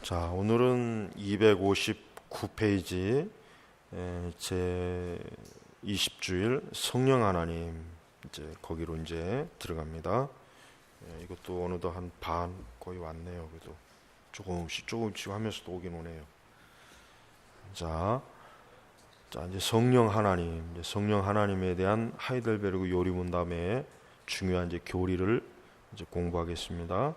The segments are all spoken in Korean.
자, 오늘은 259페이지 제 20주일 성령 하나님 거기로 이제 들어갑니다. 이것도 어느덧 한 반 거의 왔네요. 그래도 조금씩 하면서도 오긴 오네요. 자 이제 성령 하나님에 대한 하이델베르그 요리문답의 중요한 이제 교리를 이제 공부하겠습니다.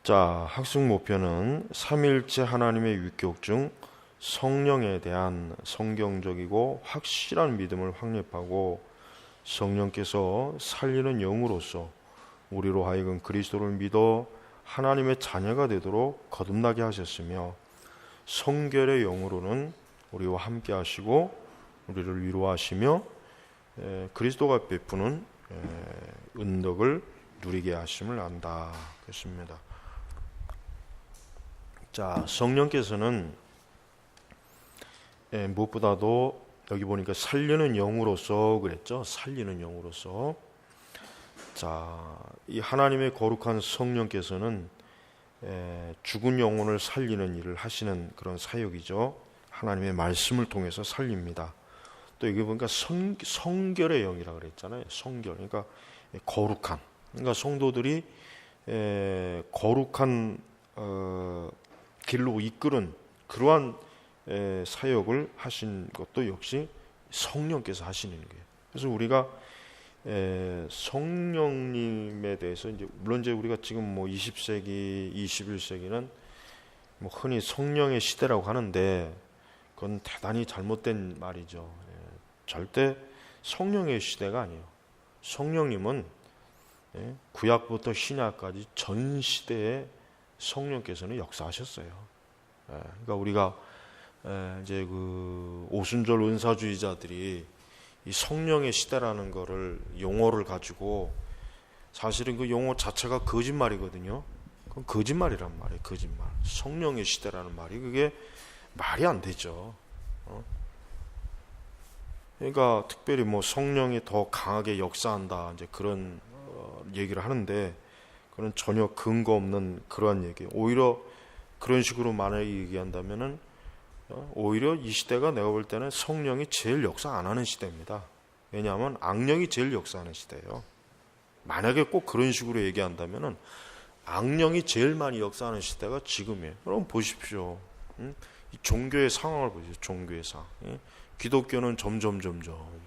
자, 학습 목표는 삼위일체 하나님의 유격 중 성령에 대한 성경적이고 확실한 믿음을 확립하고 성령께서 살리는 영으로서 우리로 하여금 그리스도를 믿어 하나님의 자녀가 되도록 거듭나게 하셨으며, 성결의 영으로는 우리와 함께 하시고 우리를 위로하시며 그리스도가 베푸는 은덕을 누리게 하심을 안다. 그렇습니다. 자, 성령께서는 무엇보다도 여기 보니까 살리는 영으로서 그랬죠. 살리는 영으로서. 자, 이 하나님의 거룩한 성령께서는 죽은 영혼을 살리는 일을 하시는 그런 사역이죠. 하나님의 말씀을 통해서 살립니다. 또 여기 보니까 성결의 영이라고 그랬잖아요. 성결, 그러니까 거룩한, 그러니까 성도들이 거룩한 길로 이끄는 그러한 사역을 하신 것도 역시 성령께서 하시는 거예요. 그래서 우리가 성령님에 대해서 물론 우리가 지금 20세기, 21세기는 흔히 성령의 시대라고 하는데 그건 대단히 잘못된 말이죠. 절대 성령의 시대가 아니에요. 성령님은 구약부터 신약까지 전 시대에 성령께서는 역사하셨어요. 그러니까 우리가 이제 그 오순절 은사주의자들이 이 성령의 시대라는 거를 용어를 가지고, 사실은 그 용어 자체가 거짓말이거든요. 그건 거짓말이란 말이에요. 거짓말. 성령의 시대라는 말이 그게 말이 안 되죠. 그러니까 특별히 성령이 더 강하게 역사한다 이제 그런 얘기를 하는데, 그런 전혀 근거 없는 그러한 얘기. 오히려 그런 식으로 만약에 얘기한다면은 오히려 이 시대가 내가 볼 때는 성령이 제일 역사 안 하는 시대입니다. 왜냐하면 악령이 제일 역사하는 시대예요. 만약에 꼭 그런 식으로 얘기한다면은 악령이 제일 많이 역사하는 시대가 지금이에요. 여러분 보십시오. 이 종교의 상황을 보십시오. 종교의 상황. 기독교는 점점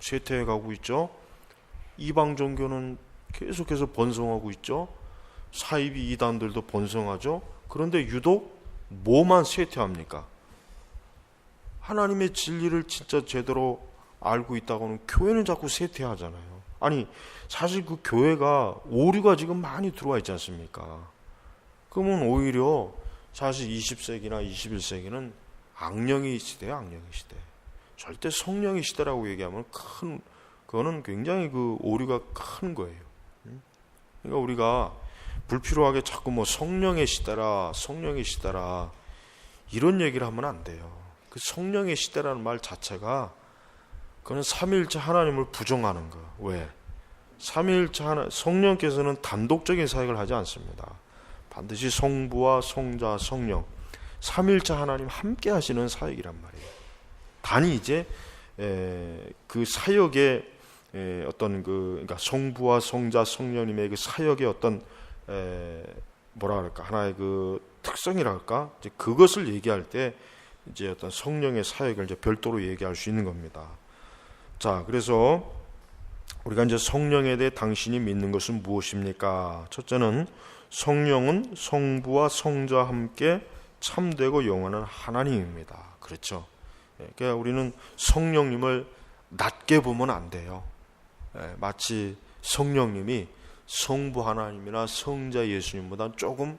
쇠퇴해 가고 있죠. 이방 종교는 계속해서 번성하고 있죠. 사이비 이단들도 번성하죠. 그런데 유독 뭐만 쇠퇴합니까? 하나님의 진리를 진짜 제대로 알고 있다고는 교회는 자꾸 쇠퇴하잖아요. 아니, 사실 그 교회가 오류가 지금 많이 들어와 있지 않습니까? 그러면 오히려 사실 20세기나 21세기는 악령의 시대예요. 악령의 시대. 절대 성령의 시대라고 얘기하면 그거는 굉장히 그 오류가 큰 거예요. 그러니까 우리가 불필요하게 자꾸 성령의 시대라 이런 얘기를 하면 안 돼요. 그 성령의 시대라는 말 자체가 그건 삼위일체 하나님을 부정하는 거예요. 왜? 삼위일체 성령께서는 단독적인 사역을 하지 않습니다. 반드시 성부와 성자, 성령, 삼위일체 하나님 함께 하시는 사역이란 말이에요. 단지 이제 그 사역의 어떤 그러니까 성부와 성자, 성령님의 그 사역의 어떤 하나의 그 특성이랄까, 이제 그것을 얘기할 때 이제 어떤 성령의 사역을 이제 별도로 얘기할 수 있는 겁니다. 자, 그래서 우리가 이제 성령에 대해 당신이 믿는 것은 무엇입니까? 첫째는 성령은 성부와 성자와 함께 참되고 영원한 하나님입니다. 그렇죠? 그러니까 우리는 성령님을 낮게 보면 안 돼요. 마치 성령님이 성부 하나님이나 성자 예수님보다 조금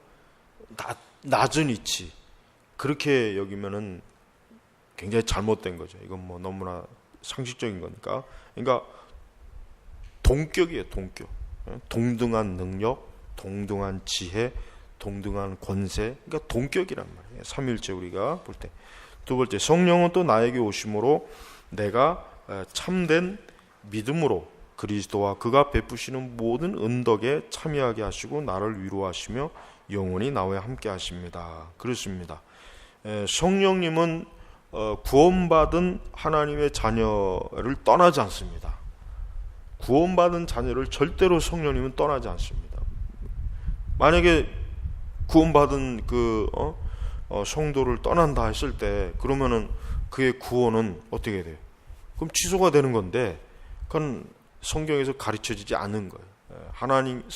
낮은 위치, 그렇게 여기면은 굉장히 잘못된 거죠. 이건 너무나 상식적인 거니까. 그러니까 동격이에요. 동격. 동등한 능력, 동등한 지혜, 동등한 권세, 그러니까 동격이란 말이에요. 삼위일체 우리가 볼 때. 두 번째, 성령은 또 나에게 오심으로 내가 참된 믿음으로 그리스도와 그가 베푸시는 모든 은덕에 참여하게 하시고 나를 위로하시며 영원히 나와 함께 하십니다. 그렇습니다. 성령님은 구원받은 하나님의 자녀를 떠나지 않습니다. 구원받은 자녀를 절대로 성령님은 떠나지 않습니다. 만약에 구원받은 성도를 떠난다 했을 때 그러면은 그의 구원은 어떻게 돼요? 그럼 취소가 되는 건데 그건 성경에서 가르쳐지지 않는 거예요.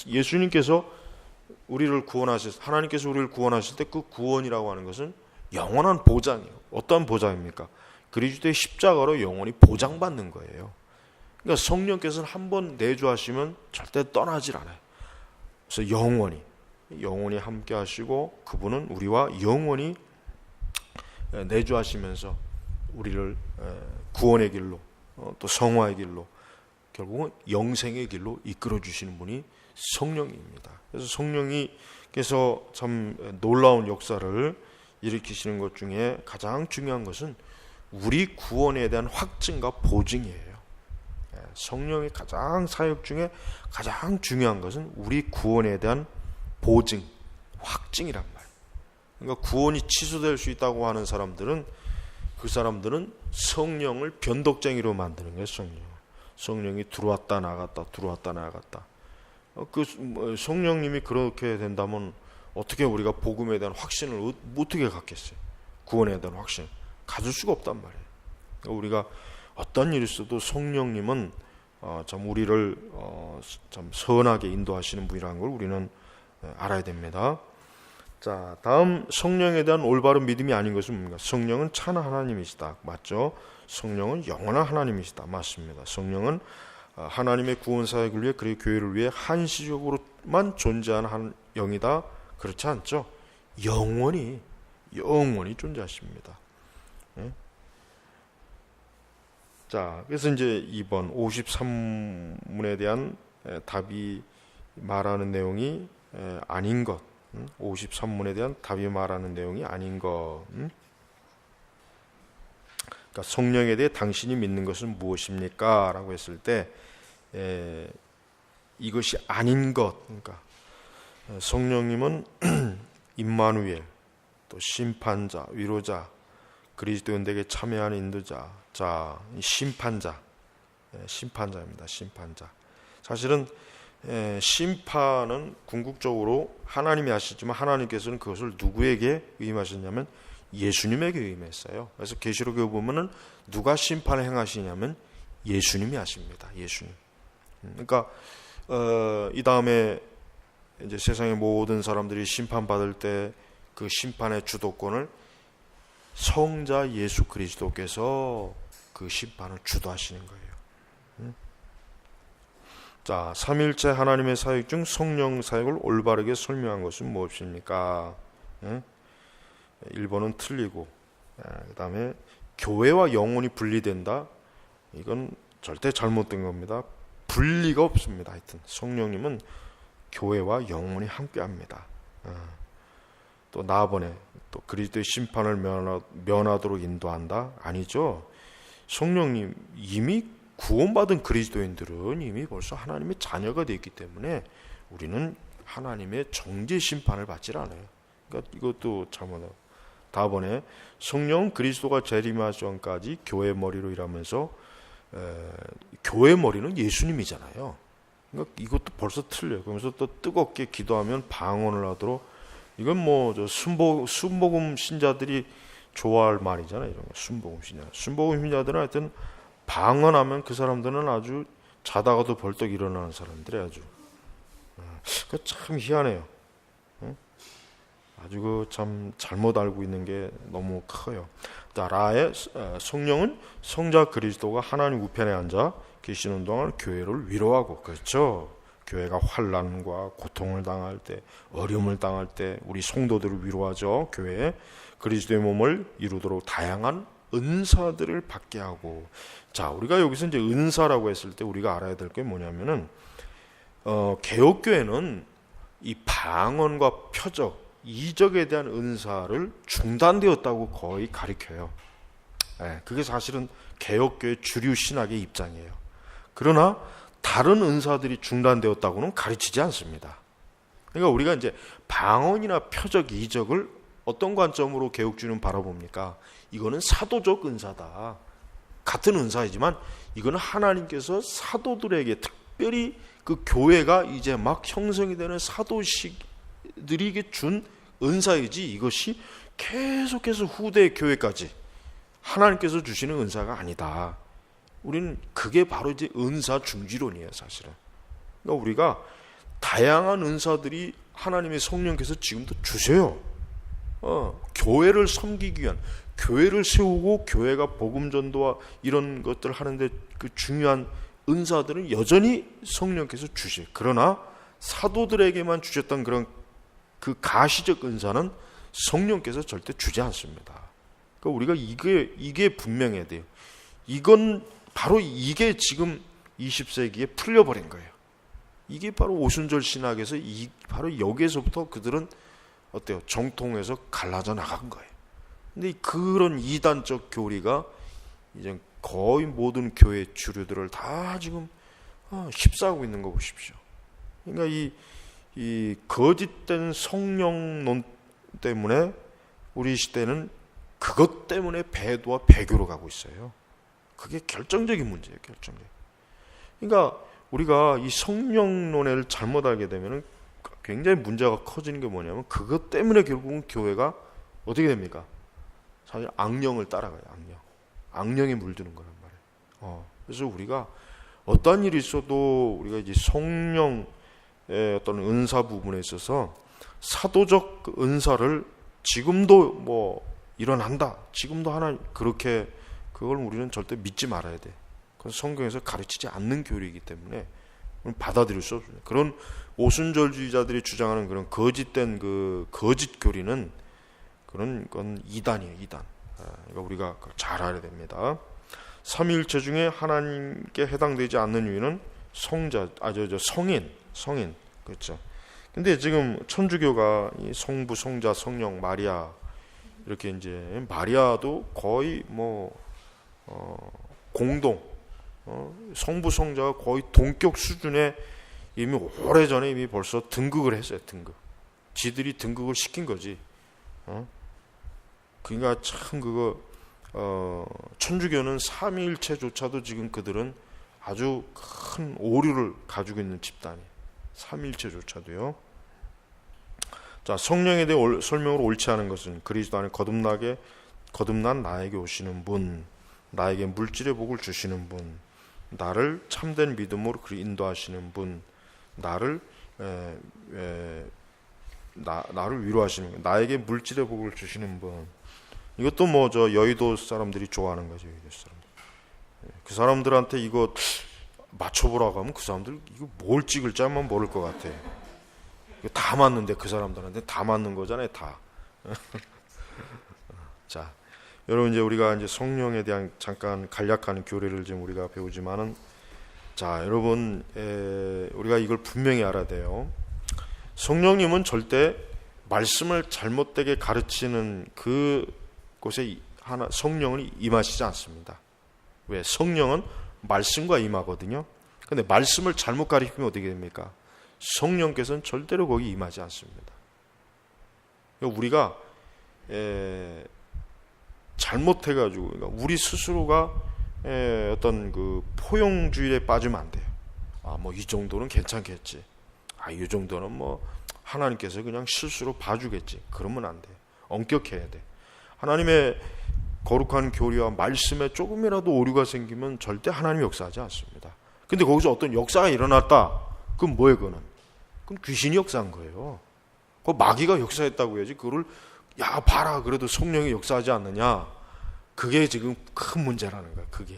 예수님께서 하나님께서 우리를 구원하실 때 그 구원이라고 하는 것은 영원한 보장이에요. 어떠한 보장입니까? 그리스도의 십자가로 영원히 보장받는 거예요. 그러니까 성령께서는 한번 내주하시면 절대 떠나질 않아요. 그래서 영원히 함께 하시고 그분은 우리와 영원히 내주하시면서 우리를 구원의 길로 또 성화의 길로 결국은 영생의 길로 이끌어 주시는 분이 성령입니다. 그래서 성령이께서 참 놀라운 역사를 일으키시는 것 중에 가장 중요한 것은 우리 구원에 대한 확증과 보증이에요. 성령의 가장 사역 중에 가장 중요한 것은 우리 구원에 대한 보증, 확증이란 말이에요. 그러니까 구원이 취소될 수 있다고 하는 사람들은 그 사람들은 성령을 변덕쟁이로 만드는 거예요. 성령이 들어왔다 나갔다 들어왔다 나갔다. 성령님이 그렇게 된다면 어떻게 우리가 복음에 대한 확신을 어떻게 갖겠어요? 구원에 대한 확신 가질 수가 없단 말이에요. 그러니까 우리가 어떤 일이 있어도 성령님은 참 우리를 참 선하게 인도하시는 분이라는 걸 우리는 알아야 됩니다. 자, 다음 성령에 대한 올바른 믿음이 아닌 것은 뭡니까? 성령은 참 하나님이시다. 맞죠? 성령은 영원한 하나님이시다. 맞습니다. 성령은 하나님의 구원 사역을 위해 그리고 교회를 위해 한시적으로만 존재하는 한 영이다. 그렇지 않죠? 영원히 존재하십니다. 네? 자, 그래서 이제 2번 53문에 대한 답이 말하는 내용이 아닌 것. 53문에 대한 답이 말하는 내용이 아닌 것. 그러니까 성령에 대해 당신이 믿는 것은 무엇입니까? 라고 했을 때 이것이 아닌 것. 그러니까 성령님은 임마누엘, 또 심판자, 위로자, 그리스도 연대에 참여하는 인도자, 자, 심판자입니다. 심판자. 사실은 심판은 궁극적으로 하나님이 하시지만 하나님께서는 그것을 누구에게 위임하셨냐면 예수님에게 위임했어요. 그래서 계시록에 보면은 누가 심판을 행하시냐면 예수님이 하십니다. 예수님. 그러니까 이 다음에 이제 세상의 모든 사람들이 심판받을 때 그 심판의 주도권을 성자 예수 그리스도께서 그 심판을 주도하시는 거예요. 자, 삼일체 하나님의 사역 중 성령 사역을 올바르게 설명한 것은 무엇입니까? 1번은 틀리고, 그 다음에 교회와 영혼이 분리된다. 이건 절대 잘못된 겁니다. 분리가 없습니다. 하여튼 성령님은 교회와 영혼이 함께합니다. 또 나번에 또 그리스도의 심판을 면하도록 인도한다? 아니죠. 성령님 이미 구원받은 그리스도인들은 이미 벌써 하나님의 자녀가 되어 있기 때문에 우리는 하나님의 정죄 심판을 받질 않아요. 그러니까 이것도 잘못해요. 다번에 성령 그리스도가 재림하기 전까지 교회 머리로 일하면서 교회 머리는 예수님이잖아요. 그러니까 이것도 벌써 틀려요. 그러면서 또 뜨겁게 기도하면 방언을 하도록 이건 뭐 저 순복음 신자들이 좋아할 말이잖아요. 이런 거 순복음 신자들은 하여튼 방언하면 그 사람들은 아주 자다가도 벌떡 일어나는 사람들이 아주 그 참 희한해요. 아주 그 참 잘못 알고 있는 게 너무 커요. 라의 성령은 성자 그리스도가 하나님 우편에 앉아 계시는 동안 교회를 위로하고, 그렇죠. 교회가 환난과 고통을 당할 때, 어려움을 당할 때 우리 성도들을 위로하죠. 교회에 그리스도의 몸을 이루도록 다양한 은사들을 받게 하고. 자, 우리가 여기서 이제 은사라고 했을 때 우리가 알아야 될 게 뭐냐면은 개혁교회는 이 방언과 표적, 이적에 대한 은사를 중단되었다고 거의 가리켜요. 그게 사실은 개혁교회 주류 신학의 입장이에요. 그러나 다른 은사들이 중단되었다고는 가르치지 않습니다. 그러니까 우리가 이제 방언이나 표적, 이적을 어떤 관점으로 개혁주의는 바라봅니까? 이거는 사도적 은사다. 같은 은사이지만 이거는 하나님께서 사도들에게, 특별히 그 교회가 이제 막 형성이 되는 사도들에게 준 은사이지, 이것이 계속해서 후대 교회까지 하나님께서 주시는 은사가 아니다. 우리는 그게 바로 이제 은사 중지론이에요, 사실은. 그러니까 우리가 다양한 은사들이 하나님의 성령께서 지금도 주세요. 교회를 섬기기 위한, 교회를 세우고 교회가 복음 전도와 이런 것들을 하는데 그 중요한 은사들은 여전히 성령께서 주세요. 그러나 사도들에게만 주셨던 그런 그 가시적 은사는 성령께서 절대 주지 않습니다. 그러니까 우리가 이게 분명해야 돼요. 이건 바로 이게 지금 20세기에 풀려버린 거예요. 이게 바로 오순절 신학에서 바로 여기에서부터 그들은 어때요? 정통에서 갈라져 나간 거예요. 근데 그런 이단적 교리가 이제 거의 모든 교회 주류들을 다 지금 휩싸고 있는 거 보십시오. 그러니까 이 거짓된 성령론 때문에 우리 시대는 그것 때문에 배도와 배교로 가고 있어요. 그게 결정적인 문제예요, 결정적. 그러니까 우리가 이 성령론을 잘못 알게 되면은 굉장히 문제가 커지는 게 뭐냐면 그것 때문에 결국은 교회가 어떻게 됩니까? 사실 악령을 따라가요. 악령에 물드는 거란 말이에요. 그래서 우리가 어떤 일이 있어도 우리가 이제 성령의 어떤 은사 부분에 있어서 사도적 은사를 지금도 뭐 일어난다, 지금도 하나님 그렇게, 그걸 우리는 절대 믿지 말아야 돼. 그건 성경에서 가르치지 않는 교리이기 때문에 받아들일 수 없습니다. 그런 오순절주의자들이 주장하는 그런 거짓된 그 거짓 교리는 그런 건 이단이에요, 이단. 그러니까 우리가 잘 알아야 됩니다. 삼위일체 중에 하나님께 해당되지 않는 이유는 성인, 그렇죠. 근데 지금 천주교가 이 성부, 성자, 성령, 마리아 이렇게 이제 마리아도 거의 공동 성부, 성자가 거의 동격 수준에 이미 오래전에 이미 벌써 등극을 했어요. 지들이 등극을 시킨 거지. 그러니까 참 천주교는 삼위일체조차도 지금 그들은 아주 큰 오류를 가지고 있는 집단이에요. 삼위일체조차도요. 자, 성령에 대해 설명으로 옳지 않은 것은 그리스도 안에 거듭난 나에게 오시는 분, 나에게 물질의 복을 주시는 분, 나를 참된 믿음으로 인도하시는 분, 나를 위로하시는 분, 나에게 물질의 복을 주시는 분. 이것도 저 여의도 사람들이 좋아하는 거죠. 여의도 사람들. 그 사람들한테 이거 맞춰보라고 하면 그 사람들 이거 뭘 찍을지 한번 모를 것 같아. 이거 다 맞는데 그 사람들한테 다 맞는 거잖아요, 다. 자, 여러분 이제 우리가 이제 성령에 대한 잠깐 간략한 교리를 지금 우리가 배우지만은, 자, 여러분 우리가 이걸 분명히 알아야 돼요. 성령님은 절대 말씀을 잘못되게 가르치는 그곳에 성령은 임하시지 않습니다. 왜? 성령은 말씀과 임하거든요. 근데 말씀을 잘못 가르치면 어떻게 됩니까? 성령께서는 절대로 거기 임하지 않습니다. 우리가 잘못해가지고 우리 스스로가 어떤 그 포용주의에 빠지면 안 돼요. 이 정도는 괜찮겠지. 이 정도는 하나님께서 그냥 실수로 봐주겠지. 그러면 안 돼. 엄격해야 돼. 하나님의 거룩한 교리와 말씀에 조금이라도 오류가 생기면 절대 하나님이 역사하지 않습니다. 근데 거기서 어떤 역사가 일어났다. 그럼 뭐예요, 그거는? 그럼 귀신이 역사한 거예요. 그 마귀가 역사했다고 해야지. 그거를 야 봐라 그래도 성령이 역사하지 않느냐. 그게 지금 큰 문제라는 거야. 그게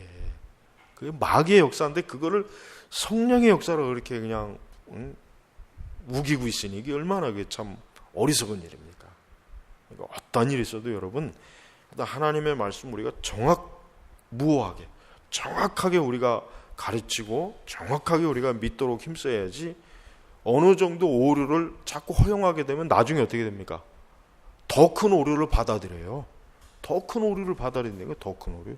마귀의 역사인데 그거를 성령의 역사로 그렇게 그냥 우기고 있으니 이게 얼마나 그게 참 어리석은 일입니까? 그러니까 어떤 일이 있어도 여러분 하나님의 말씀 우리가 무호하게 정확하게 우리가 가르치고 정확하게 우리가 믿도록 힘써야지. 어느 정도 오류를 자꾸 허용하게 되면 나중에 어떻게 됩니까? 더 큰 오류를 받아들여요. 더 큰 오류를 받아들이는 게 더 큰 오류.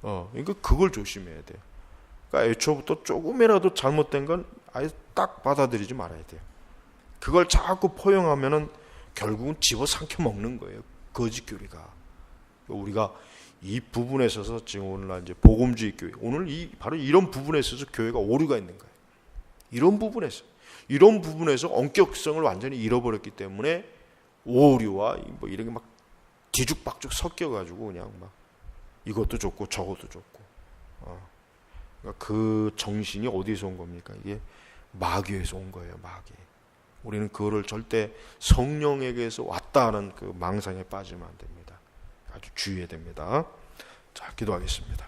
그러니까 그걸 조심해야 돼요. 그러니까 애초부터 조금이라도 잘못된 건 아예 딱 받아들이지 말아야 돼요. 그걸 자꾸 포용하면은 결국은 집어삼켜 먹는 거예요. 거짓 교리가. 우리가 이 부분에 있어서 지금 오늘날 이제 복음주의 교회, 오늘 바로 이런 부분에 있어서 교회가 오류가 있는 거예요. 이런 부분에서 엄격성을 완전히 잃어버렸기 때문에 오류와 뭐 이런 게 막 뒤죽박죽 섞여가지고 그냥 막 이것도 좋고 저것도 좋고. 그러니까 그 정신이 어디서 온 겁니까? 이게 마귀에서 온 거예요. 마귀. 우리는 그거를 절대 성령에게서 왔다 하는 그 망상에 빠지면 안 됩니다. 아주 주의해야 됩니다. 자, 기도하겠습니다.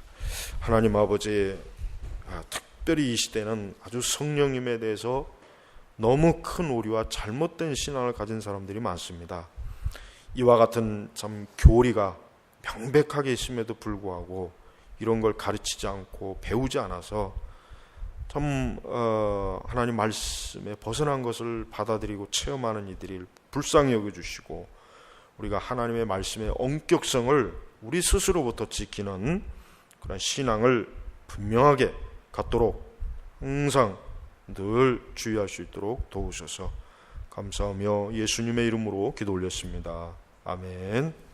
하나님 아버지, 특별히 이 시대는 아주 성령님에 대해서 너무 큰 오류와 잘못된 신앙을 가진 사람들이 많습니다. 이와 같은 참 교리가 명백하게 있음에도 불구하고 이런 걸 가르치지 않고 배우지 않아서 참 하나님 말씀에 벗어난 것을 받아들이고 체험하는 이들이 불쌍히 여겨주시고, 우리가 하나님의 말씀의 엄격성을 우리 스스로부터 지키는 그런 신앙을 분명하게 갖도록 항상 늘 주의할 수 있도록 도우셔서 감사하며 예수님의 이름으로 기도 올렸습니다. 아멘.